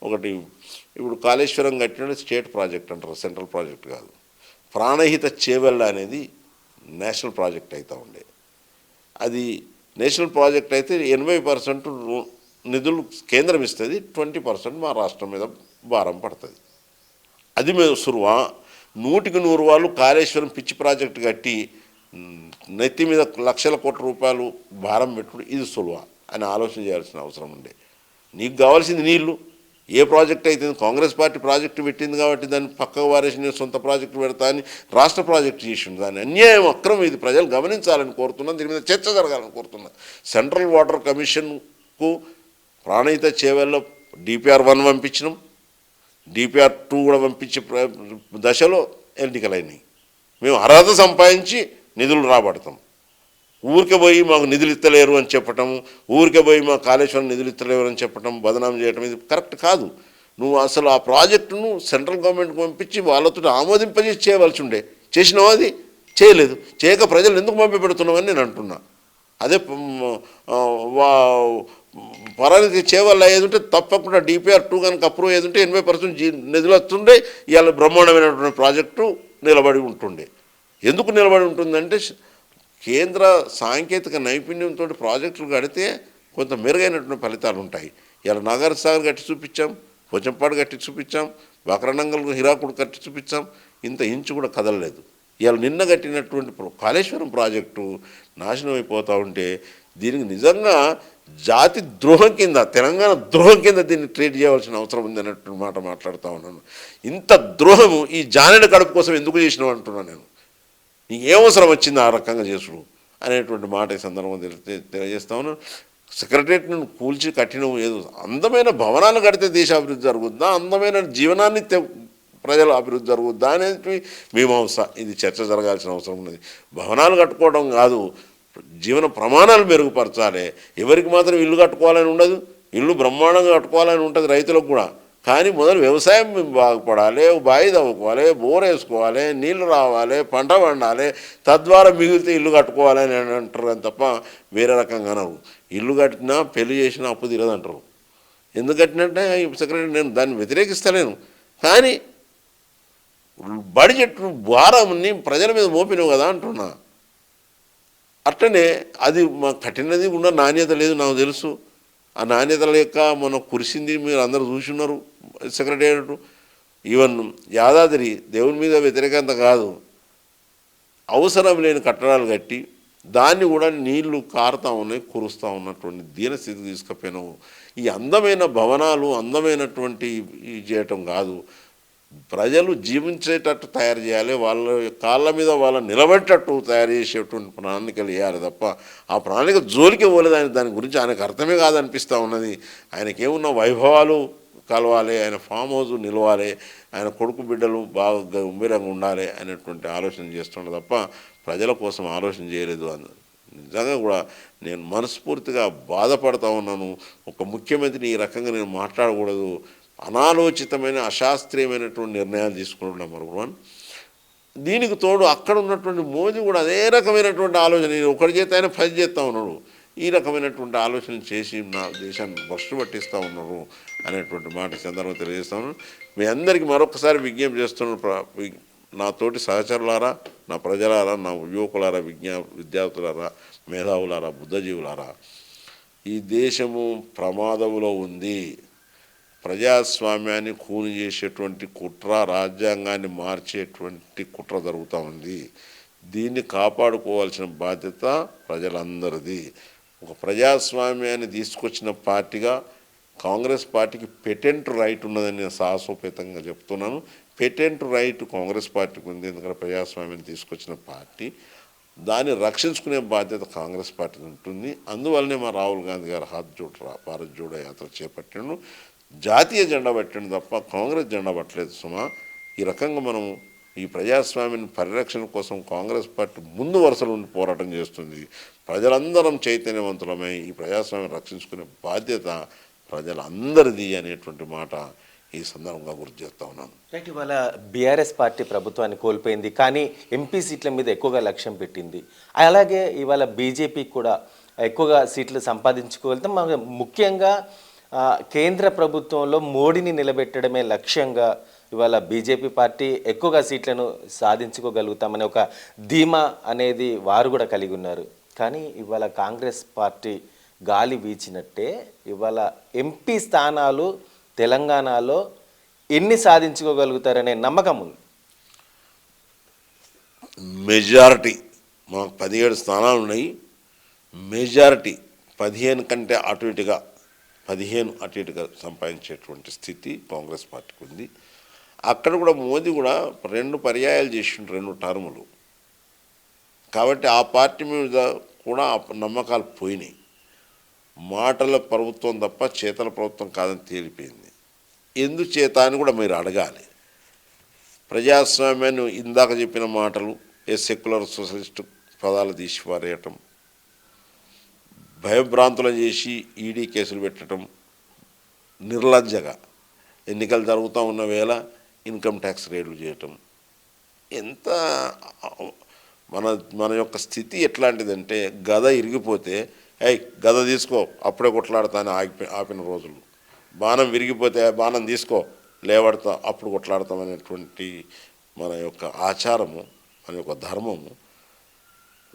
[SPEAKER 2] ఒకటి ఇప్పుడు కాళేశ్వరం కట్టిన స్టేట్ ప్రాజెక్ట్ అంటారు, సెంట్రల్ ప్రాజెక్ట్ కాదు. ప్రాణహిత చేవెళ్ళ అనేది నేషనల్ ప్రాజెక్ట్ అవుతూ ఉండే. అది నేషనల్ ప్రాజెక్ట్ అయితే 80% నిధులు కేంద్రం ఇస్తుంది, 20% మా రాష్ట్రం మీద భారం పడుతుంది. అది మేము సురువా 100కి 100 కాళేశ్వరం పిచ్చి ప్రాజెక్టు కట్టి నెత్తి మీద లక్షల కోట్ల రూపాయలు భారం పెట్టుడు ఇది సులువా అని ఆలోచన చేయాల్సిన అవసరం ఉండే. నీకు కావాల్సింది నీళ్లు. ఏ ప్రాజెక్ట్ అయితే కాంగ్రెస్ పార్టీ ప్రాజెక్టు పెట్టింది కాబట్టి దాన్ని పక్కకు వారేసి నేను సొంత ప్రాజెక్టు పెడతా అని రాష్ట్ర ప్రాజెక్టు చేసిండు. దాన్ని అన్యాయం, అక్రమం ఇది ప్రజలు గమనించాలని కోరుతున్నాను. దీని మీద చర్చ జరగాలని కోరుతున్నాను. సెంట్రల్ వాటర్ కమిషన్కు ప్రాణహిత చేవెళ్ళలో DPR 1 పంపించినాం, DPR 2 కూడా పంపించే దశలో ఎన్నికలైనాయి. మేము అర్హత సంపాదించి నిధులు రాబడతాం. ఊరికే పోయి మాకు నిధులు ఇస్తలేరు అని చెప్పటం, ఊరికే పోయి మా కాళేశ్వరం నిధులు ఇస్తలేరు అని చెప్పటం, బదనాం చేయటం ఇది కరెక్ట్ కాదు. నువ్వు అసలు ఆ ప్రాజెక్టును సెంట్రల్ గవర్నమెంట్కి పంపించి వాళ్ళతో ఆమోదింపజేసి చేయవలసి ఉండే. చేసినావు, అది చేయలేదు. చేయక ప్రజలు ఎందుకు పంపి పెడుతున్నామని నేను అంటున్నా. అదే పరానికి చేవల్ల ఏదుంటే తప్పకుండా DPR 2 కనుక అప్రూవ్ ఏదుంటే 80% నిధులు వస్తుండే. ఇవాళ బ్రహ్మాండమైనటువంటి ప్రాజెక్టు నిలబడి ఉంటుండే. ఎందుకు నిలబడి ఉంటుందంటే కేంద్ర సాంకేతిక నైపుణ్యంతో ప్రాజెక్టులు కడితే కొంత మెరుగైనటువంటి ఫలితాలు ఉంటాయి. ఇలా నాగార్ సాగర్ కట్టి చూపించాం, పోచంపాడు కట్టి చూపించాం, బక్రనంగల్ హిరాకుడు కట్టి చూపించాం. ఇంత ఇంచు కూడా కదలలేదు. ఇవాళ నిన్న కట్టినటువంటి కాళేశ్వరం ప్రాజెక్టు నాశనం అయిపోతూ ఉంటే దీనికి నిజంగా జాతి ద్రోహం కింద, తెలంగాణ ద్రోహం కింద దీన్ని ట్రీట్ చేయవలసిన అవసరం ఉంది అన్నట్టు మాట మాట్లాడుతూ ఉన్నాను. ఇంత ద్రోహము ఈ జానెడు కడుపు కోసం ఎందుకు చేసినావు అంటున్నాను నేను. నీకు ఏమవసరం వచ్చింది ఆ రకంగా చేసుడు అనేటువంటి మాట ఈ సందర్భంగా తెలియజేస్తా ఉన్నాను. సెక్రటరియట్ను కూల్చి కట్టిన ఏదో అందమైన భవనాలు కడితే దేశ అభివృద్ధి జరుగుద్దా, అందమైన జీవనాన్ని ప్రజల అభివృద్ధి జరుగుద్దా అనేది మీమాంస. ఇది చర్చ జరగాల్సిన అవసరం ఉన్నది. భవనాలు కట్టుకోవడం కాదు, జీవన ప్రమాణాలు మెరుగుపరచాలి. ఎవరికి మాత్రం ఇల్లు కట్టుకోవాలని ఉండదు, ఇల్లు బ్రహ్మాండంగా కట్టుకోవాలని ఉంటుంది రైతులకు కూడా. కానీ మొదలు వ్యవసాయం బాగుపడాలి, బావి తవ్వుకోవాలి, బోర్ వేసుకోవాలి, నీళ్లు రావాలి, పంట పండాలి, తద్వారా మిగిలితే ఇల్లు కట్టుకోవాలని అంటారు అని తప్ప వేరే రకంగా అనరు. ఇల్లు కట్టినా పెళ్లి చేసినా అప్పు తీరదంటారు. ఎందుకు కట్టినట్టే సెక్రటరీ నేను దాన్ని వ్యతిరేకిస్తలేను. కానీ బడ్జెట్ భారాన్ని ప్రజల మీద మోపినవు కదా అంటున్నా. అట్లనే అది మా కఠినది ఉన్న నాణ్యత లేదు నాకు తెలుసు. ఆ నాణ్యత లేక మనం కురిసింది మీరు అందరూ చూస్తున్నారు. సెక్రటేరియట్ ఈవెన్ యాదాద్రి దేవుని మీద వ్యతిరేకత కాదు, అవసరం లేని కట్టడాలు కట్టి దాన్ని కూడా నీళ్లు కారుతూ ఉన్నాయి, కురుస్తూ ఉన్నటువంటి దీనస్థితి తీసుకుపోయినావు. ఈ అందమైన భవనాలు అందమైనటువంటి చేయటం కాదు, ప్రజలు జీవించేటట్టు తయారు చేయాలి, వాళ్ళ కాళ్ళ మీద వాళ్ళ నిలబెట్టేటట్టు తయారు చేసేటువంటి ప్రణాళికలు వేయాలి తప్ప ఆ ప్రణాళిక జోలికి పోలేదు. దాని గురించి ఆయనకు అర్థమే కాదనిపిస్తూ ఉన్నది. ఆయనకేమున్న వైభవాలు కలవాలి, ఆయన ఫామ్ హౌస్ నిలవాలి, ఆయన కొడుకు బిడ్డలు బాగా గంభీరంగా ఉండాలి అనేటువంటి ఆలోచన చేస్తుండే తప్ప ప్రజల కోసం ఆలోచన చేయలేదు. నిజంగా కూడా నేను మనస్ఫూర్తిగా బాధపడతా ఉన్నాను. ఒక ముఖ్యమంత్రిని ఈ రకంగా నేను మాట్లాడకూడదు, అనాలోచితమైన అశాస్త్రీయమైనటువంటి నిర్ణయాలు తీసుకుంటున్నాం. నెంబర్ 1. దీనికి తోడు అక్కడ ఉన్నటువంటి మోదీ కూడా అదే రకమైనటువంటి ఆలోచన, ఒకటి చేస్తే ఆయన 10 చేస్తూ ఉన్నాడు. ఈ రకమైనటువంటి ఆలోచనలు చేసి నా దేశాన్ని భ్రష్టు పట్టిస్తూ ఉన్నారు అనేటువంటి మాట సందర్భంగా తెలియజేస్తా ఉన్నాను. మీ అందరికీ మరొకసారి విజ్ఞప్తి చేస్తున్న నా తోటి సహచరులారా, నా ప్రజలారా, నా యువకులారా, విద్యార్థులారా, మేధావులారా, బుద్ధజీవులారా, ఈ దేశము ప్రమాదంలో ఉంది. ప్రజాస్వామ్యాన్ని ఖూని చేసేటువంటి కుట్ర, రాజ్యాంగాన్ని మార్చేటువంటి కుట్ర జరుగుతూ ఉంది. దీన్ని కాపాడుకోవాల్సిన బాధ్యత ప్రజలందరిది. ఒక ప్రజాస్వామ్యాన్ని తీసుకొచ్చిన పార్టీగా కాంగ్రెస్ పార్టీకి పెటెంట్ రైట్ ఉన్నదని నేను సాహసోపేతంగా చెప్తున్నాను. పెటెంట్ రైట్ కాంగ్రెస్ పార్టీకి ఉంది, ఎందుకంటే ప్రజాస్వామ్యాన్ని తీసుకొచ్చిన పార్టీ. దాన్ని రక్షించుకునే బాధ్యత కాంగ్రెస్ పార్టీకి ఉంటుంది. అందువల్లనే మా రాహుల్ గాంధీ గారు భారత్ జోడో యాత్ర చేపట్టిండు. జాతీయ జెండా పట్టిండు తప్ప కాంగ్రెస్ జెండా పట్టలేదు సుమా. ఈ రకంగా మనం ఈ ప్రజాస్వామ్యం పరిరక్షణ కోసం కాంగ్రెస్ పార్టీ ముందు వరుసలో ఉండి పోరాటం చేస్తుంది. ప్రజలందరం చైతన్యవంతులమై ఈ ప్రజాస్వామ్యం రక్షించుకునే బాధ్యత ప్రజలందరిది అనేటువంటి మాట ఈ సందర్భంగా గుర్తు చేస్తూ ఉన్నాను.
[SPEAKER 1] రైట్, ఇవాళ బీఆర్ఎస్ పార్టీ ప్రభుత్వాన్ని కోల్పోయింది, కానీ ఎంపీ సీట్ల మీద ఎక్కువగా లక్ష్యం పెట్టింది. అలాగే ఇవాళ బీజేపీ కూడా ఎక్కువగా సీట్లు సంపాదించుకోగలుగుతాం. ముఖ్యంగా కేంద్ర ప్రభుత్వంలో మోడీని నిలబెట్టడమే లక్ష్యంగా ఇవాళ బీజేపీ పార్టీ ఎక్కువగా సీట్లను సాధించుకోగలుగుతామనే ఒక ధీమా అనేది వారు కూడా కలిగి ఉన్నారు. కానీ ఇవాళ కాంగ్రెస్ పార్టీ గాలి వీచినట్టే ఇవాళ ఎంపీ స్థానాలు తెలంగాణలో ఎన్ని సాధించుకోగలుగుతారనే నమ్మకం ఉంది.
[SPEAKER 2] మెజారిటీ మాకు 17 స్థానాలు ఉన్నాయి. మెజారిటీ 15 కంటే అటు ఇటుగా 15 అటు ఇటుగా సంపాదించేటువంటి స్థితి కాంగ్రెస్ పార్టీకి ఉంది. అక్కడ కూడా మోదీ కూడా 2 పర్యాయాలు చేసిండు, 2 టర్ములు. కాబట్టి ఆ పార్టీ మీద కూడా నమ్మకాలు పోయినాయి. మాటల ప్రభుత్వం తప్ప చేతల ప్రభుత్వం కాదని తేలిపోయింది. ఎందుచేత అని కూడా మీరు అడగాలి. ప్రజాస్వామ్యాన్ని ఇందాక చెప్పిన మాటలు సెక్యులర్ సోషలిస్ట్ పదాలు తీసి పారేయటం, భయభ్రాంతులు చేసి ఈడీ కేసులు పెట్టడం, నిర్లజ్జగా ఎన్నికలు జరుగుతూ ఉన్న వేళ ఇన్కమ్ ట్యాక్స్ రేట్లు చేయటం, ఎంత మన యొక్క స్థితి ఎట్లాంటిదంటే గద ఇరిగిపోతే గద తీసుకో అప్పుడే కొట్లాడతాను ఆపిన రోజులు, బాణం విరిగిపోతే బాణం తీసుకో లేవడతా అప్పుడు కొట్లాడతామనేటువంటి మన యొక్క ఆచారము, మన యొక్క ధర్మము.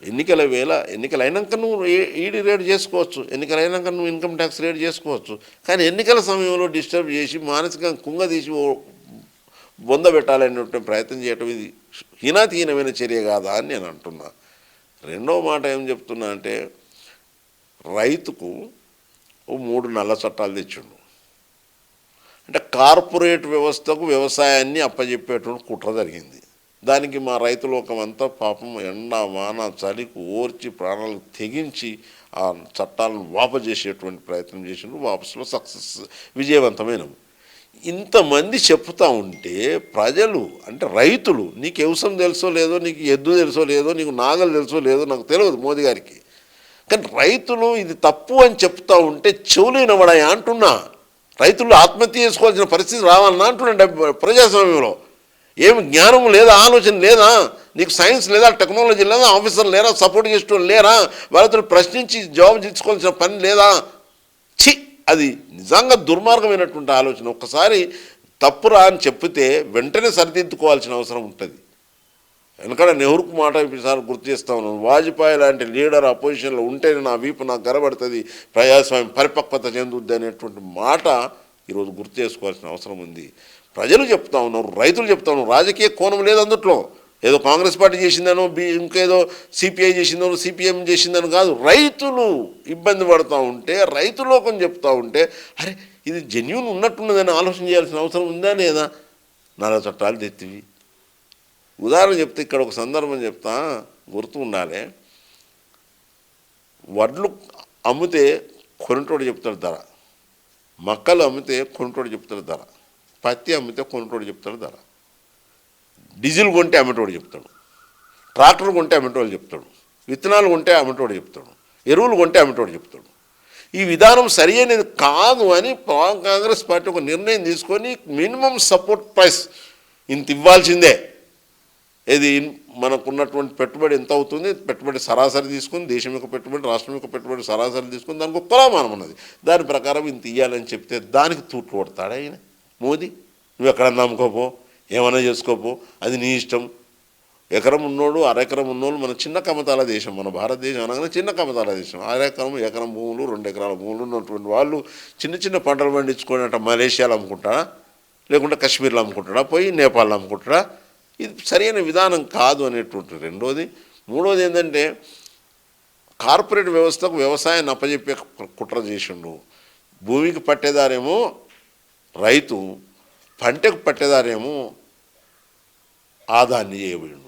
[SPEAKER 2] ఎన్నికల వేళ ఎన్నికలు అయినాక నువ్వు ఈడీ రేట్ చేసుకోవచ్చు, ఎన్నికలు అయినాక నువ్వు ఇన్కమ్ ట్యాక్స్ రేట్ చేసుకోవచ్చు. కానీ ఎన్నికల సమయంలో డిస్టర్బ్ చేసి మానసికంగా కుంగదీసి బొంద పెట్టాలనేటువంటి ప్రయత్నం చేయటం ఇది హీనాతీనమైన చర్య కాదా అని నేను అంటున్నా. రెండవ మాట ఏం చెప్తున్నా అంటే, రైతుకు 3 నల్ల చట్టాలు తెచ్చిండు. అంటే కార్పొరేట్ వ్యవస్థకు వ్యవసాయాన్ని అప్పచెప్పేటువంటి కుట్ర జరిగింది. దానికి మా రైతు లోకం అంతా పాపం ఎండ వాన చలికి ఓర్చి ప్రాణాలు తెగించి ఆ చట్టాలను వాపజేసేటువంటి ప్రయత్నం చేసిండ్రు. వాపసులో విజయవంతమైనము. ఇంతమంది చెప్తూ ఉంటే ప్రజలు అంటే రైతులు, నీకు వ్యవసాయం తెలుసో లేదో, నీకు ఎద్దు తెలుసో లేదో, నీకు నాగలు తెలుసో లేదో నాకు తెలియదు మోదీ గారికి, కానీ రైతులు ఇది తప్పు అని చెప్తూ ఉంటే చెవులు వినబడాయి అంటున్నా. రైతులు ఆత్మహత్య చేసుకోవాల్సిన పరిస్థితి రావాలన్నా అంటున్నాడు. ప్రజాస్వామ్యంలో ఏమి జ్ఞానం లేదా, ఆలోచన లేదా, నీకు సైన్స్ లేదా, టెక్నాలజీ లేదా, ఆఫీసర్ లేరా, సపోర్ట్ చేసేవాళ్ళు లేరా, వాళ్ళతో ప్రశ్నించి జవాబు తీసుకోవాల్సిన పని లేదా? అది నిజంగా దుర్మార్గమైనటువంటి ఆలోచన. ఒక్కసారి తప్పురా అని చెప్తే వెంటనే సరిదిద్దుకోవాల్సిన అవసరం ఉంటుంది. ఎందుకంటే నెహ్రూకు మాట ఈసారి గుర్తు చేస్తా ఉన్నాను, వాజ్పేయి లాంటి లీడర్ అపోజిషన్లో ఉంటేనే నా వీపు నాకు గరబడుతుంది, ప్రజాస్వామ్యం పరిపక్వత చెందుద్ది అనేటువంటి మాట ఈరోజు గుర్తు చేసుకోవాల్సిన అవసరం ఉంది. ప్రజలు చెప్తా ఉన్నారు, రైతులు చెప్తా ఉన్నారు. రాజకీయ కోణం లేదు అందుట్లో. ఏదో కాంగ్రెస్ పార్టీ చేసిందనో ఇంకేదో సిపిఐ చేసిందనో సిపిఎం చేసిందని కాదు. రైతులు ఇబ్బంది పడుతూ ఉంటే, రైతు లోకం చెప్తూ ఉంటే, అరే ఇది జెన్యూన్ ఉన్నట్టున్నదని ఆలోచన చేయాల్సిన అవసరం ఉందా లేదా? నల్ల చట్టాలు తెత్తివి. ఉదాహరణ చెప్తే ఇక్కడ ఒక సందర్భం చెప్తా, గుర్తు ఉండాలి. వడ్లు అమ్మితే కొనుటోడు చెప్తాడు ధర, మక్కలు అమ్మితే కొనుటోడు చెప్తాడు ధర, పత్తి అమ్మితే కొనుటోడు చెప్తాడు ధర, డీజిల్ కొంటే అమ్మటోడు చెప్తాడు, ట్రాక్టర్ కొంటే అమ్మటోడు చెప్తాడు, విత్తనాలు కొంటే అమ్మటోడు చెప్తాడు, ఎరువులు కొంటే అమ్మటోడు చెప్తాడు. ఈ విధానం సరి అనేది కాదు అని కాంగ్రెస్ పార్టీ ఒక నిర్ణయం తీసుకొని మినిమం సపోర్ట్ ప్రైస్ ఇంత ఇవ్వాల్సిందే. ఇది మనకున్నటువంటి పెట్టుబడి ఎంత అవుతుంది, పెట్టుబడి సరాసరి తీసుకుని, దేశం యొక్క పెట్టుబడి, రాష్ట్రం యొక్క పెట్టుబడి సరాసరి తీసుకుని దానికి ఒక కొలమానం ఉన్నది. దాని ప్రకారం ఇంత ఇవ్వాలని చెప్తే దానికి తూట్లు కొడతాడు ఆయన మోదీ. నువ్వు ఎక్కడన్నా అమ్ముకోపో, ఏమన్నా చేసుకోపో, అది నీ ఇష్టం, ఎకరం ఉన్నోడు అరెకరం ఉన్నోళ్ళు మన చిన్న కమతాల దేశం, మన భారతదేశం అనగానే చిన్న కమతాల దేశం. ఎకరం భూములు 2 ఎకరాల భూములు ఉన్నటువంటి వాళ్ళు చిన్న చిన్న పంటలు పండించుకొని అట్లా మలేషియాలో అమ్ముకుంటారా, లేకుంటే కాశ్మీర్లో అమ్ముకుంటాడా, పోయి నేపాల్లో అమ్ముకుంటాడా? ఇది సరైన విధానం కాదు అనేటువంటి రెండోది. మూడోది ఏంటంటే కార్పొరేట్ వ్యవస్థకు వ్యవసాయాన్ని అప్పచెప్పే కుట్ర చేసిండు. భూమికి పట్టేదారేమో రైతు, పంటకు పట్టేదారేమో ఆదాన్ని చేయబడిండు.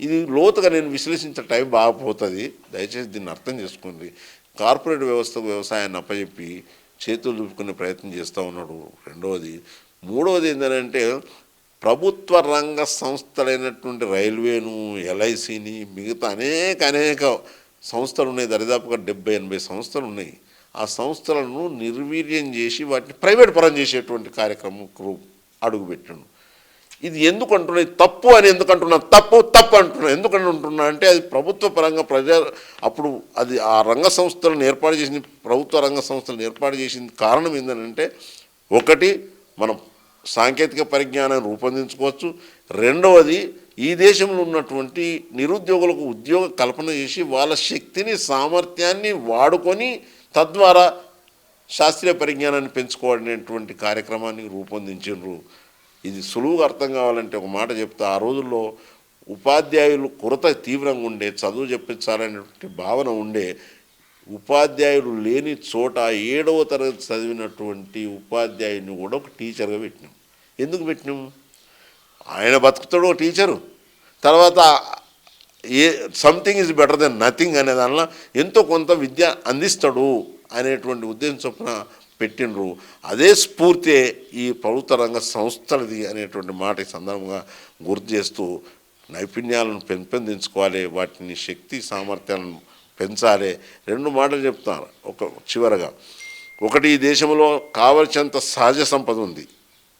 [SPEAKER 2] ఇది లోతుగా నేను విశ్లేషించే టైం బాగా దయచేసి దీన్ని అర్థం చేసుకోండి. కార్పొరేట్ వ్యవస్థకు వ్యవసాయాన్ని అప్పచెప్పి చేతులు చూపుకునే ప్రయత్నం చేస్తూ ఉన్నాడు రెండవది. మూడవది ఏంటంటే ప్రభుత్వ రంగ సంస్థలైనటువంటి రైల్వేను, ఎల్ఐసిని, మిగతా అనేక సంస్థలు ఉన్నాయి. దరిదాపుగా 70-80 సంస్థలు ఉన్నాయి. ఆ సంస్థలను నిర్వీర్యం చేసి వాటిని ప్రైవేట్ పరం చేసేటువంటి కార్యక్రమం అడుగుపెట్టాడు. ఇది ఎందుకు అంటున్నా, తప్పు అని ఎందుకు అంటున్నా, తప్పు అంటున్నా. ఎందుకంటే అంటున్నా అంటే అది ప్రభుత్వ పరంగా అప్పుడు అది ఆ రంగ సంస్థలను ఏర్పాటు చేసింది, ప్రభుత్వ రంగ సంస్థలను ఏర్పాటు చేసింది కారణం ఏంటంటే ఒకటి మనం సాంకేతిక పరిజ్ఞానాన్ని రూపొందించుకోవచ్చు. రెండవది ఈ దేశంలో ఉన్నటువంటి నిరుద్యోగులకు ఉద్యోగ కల్పన చేసి వాళ్ళ శక్తిని సామర్థ్యాన్ని వాడుకొని తద్వారా శాస్త్రీయ పరిజ్ఞానాన్ని పెంచుకోవాలనేటువంటి కార్యక్రమాన్ని రూపొందించారు. ఇది సులువుగా అర్థం కావాలంటే ఒక మాట చెప్తా. ఆ రోజుల్లో ఉపాధ్యాయులు కొరత తీవ్రంగా ఉండే, చదువు చెప్పించాలనేటువంటి భావన ఉండే. ఉపాధ్యాయులు లేని చోట 7వ తరగతి చదివినటువంటి ఉపాధ్యాయుని కూడా ఒక టీచర్గా పెట్టినాం. ఎందుకు పెట్టినాం? ఆయన బతుకుతాడు ఒక టీచరు, తర్వాత something is better than nothing అనే దానిలో ఎంతో కొంత విద్య అందిస్తాడు అనేటువంటి ఉద్దేశం చొప్పున పెట్టినరు. అదే స్ఫూర్తే ఈ ప్రభుత్వ రంగ సంస్థలది అనేటువంటి మాట ఈ సందర్భంగా గుర్తు చేస్తూ నైపుణ్యాలను పెంపొందించుకోవాలి, వాటిని శక్తి సామర్థ్యాలను పెంచాలి. 2 మాటలు చెప్తాను చివరగా. ఒకటి, ఈ దేశంలో కావలసినంత సహజ సంపద ఉంది.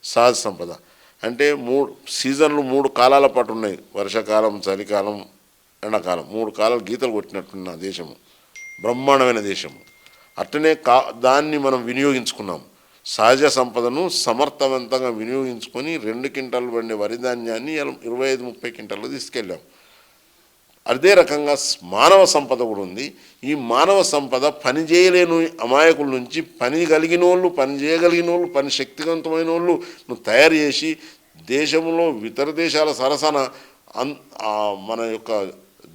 [SPEAKER 2] సహజ సంపద అంటే 3 సీజన్లు 3 కాలాల పాటు ఉన్నాయి. వర్షాకాలం, చలికాలం, ఎండాకాలం, 3 కాలాలు గీతలు కొట్టినట్టున్న దేశము, బ్రహ్మాండమైన దేశము. అట్లనే దాన్ని మనం వినియోగించుకున్నాం. సహజ సంపదను సమర్థవంతంగా వినియోగించుకొని 2 క్వింటాలు పండే వరి ధాన్యాన్ని 25-30 క్వింటాలు తీసుకెళ్ళాం. అదే రకంగా మానవ సంపద కూడా ఉంది. ఈ మానవ సంపద పని చేయలేని అమాయకుల నుంచి పని కలిగిన వాళ్ళు, పని చేయగలిగిన వాళ్ళు, పని శక్తివంతమైన వాళ్ళు తయారు చేసి దేశంలో ఇతర దేశాల సరసన మన యొక్క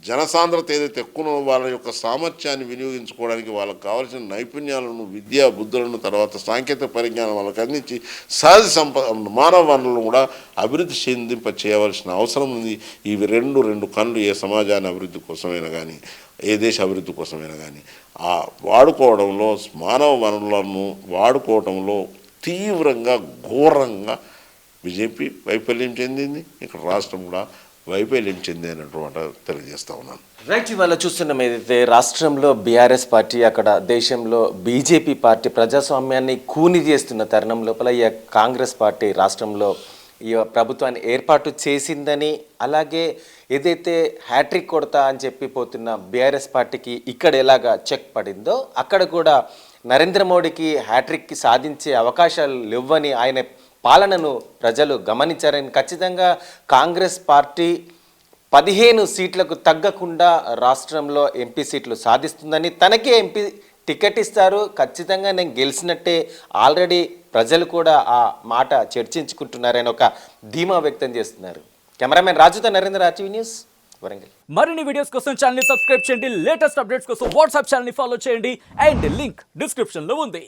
[SPEAKER 2] జనసాంద్రత ఏదైతే ఎక్కువనో వాళ్ళ యొక్క సామర్థ్యాన్ని వినియోగించుకోవడానికి వాళ్ళకి కావాల్సిన నైపుణ్యాలను, విద్యా బుద్ధులను, తర్వాత సాంకేతిక పరిజ్ఞానం వాళ్ళకి అందించి సహజ సంపద మానవ వనరులను కూడా అభివృద్ధి చెందింప చేయవలసిన అవసరం ఉంది. ఇవి రెండు కళ్ళు ఏ సమాజాన్ని అభివృద్ధి కోసమైనా కానీ, ఏ దేశ అభివృద్ధి కోసమైనా కానీ ఆ వాడుకోవడంలో, మానవ వనరులను వాడుకోవడంలో తీవ్రంగా ఘోరంగా బీజేపీ వైఫల్యం చెందింది. ఇక్కడ రాష్ట్రం కూడా వైఫల్యం చెందినటువంటి తెలియజేస్తా ఉన్నాను.
[SPEAKER 1] రైట్, ఇవాళ చూస్తున్నాం ఏదైతే రాష్ట్రంలో బీఆర్ఎస్ పార్టీ, అక్కడ దేశంలో బీజేపీ పార్టీ ప్రజాస్వామ్యాన్ని కూని చేస్తున్న తరుణం లోపల ఈ కాంగ్రెస్ పార్టీ రాష్ట్రంలో ఈ ప్రభుత్వాన్ని ఏర్పాటు చేసిందని, అలాగే ఏదైతే హ్యాట్రిక్ కొడతా అని చెప్పి పోతున్న బీఆర్ఎస్ పార్టీకి ఇక్కడ ఎలాగా చెక్ పడిందో అక్కడ కూడా నరేంద్ర మోడీకి హ్యాట్రిక్ సాధించే అవకాశాలు లేవని, ఆయన పాలనను ప్రజలు గమనించారని, ఖచ్చితంగా కాంగ్రెస్ పార్టీ 15 సీట్లకు తగ్గకుండా రాష్ట్రంలో ఎంపీ సీట్లు సాధిస్తుందని, తనకే ఎంపీ టికెట్ ఇస్తారు, ఖచ్చితంగా నేను గెలిచినట్టే ఆల్రెడీ ప్రజలు కూడా ఆ మాట చర్చించుకుంటున్నారని ఒక ధీమా వ్యక్తం చేస్తున్నారు. కెమెరామెన్ రాజుతో నరేంద్ర, RTV న్యూస్, వరంగల్.
[SPEAKER 3] మరిన్ని వీడియోస్ కోసం ఛానల్ ని సబ్స్క్రైబ్ చేయండి, లేటెస్ట్ అప్డేట్స్ కోసం వాట్సాప్ ఛానల్ ని ఫాలో చేయండి, అండ్ లింక్ డిస్క్రిప్షన్ లో ఉంది.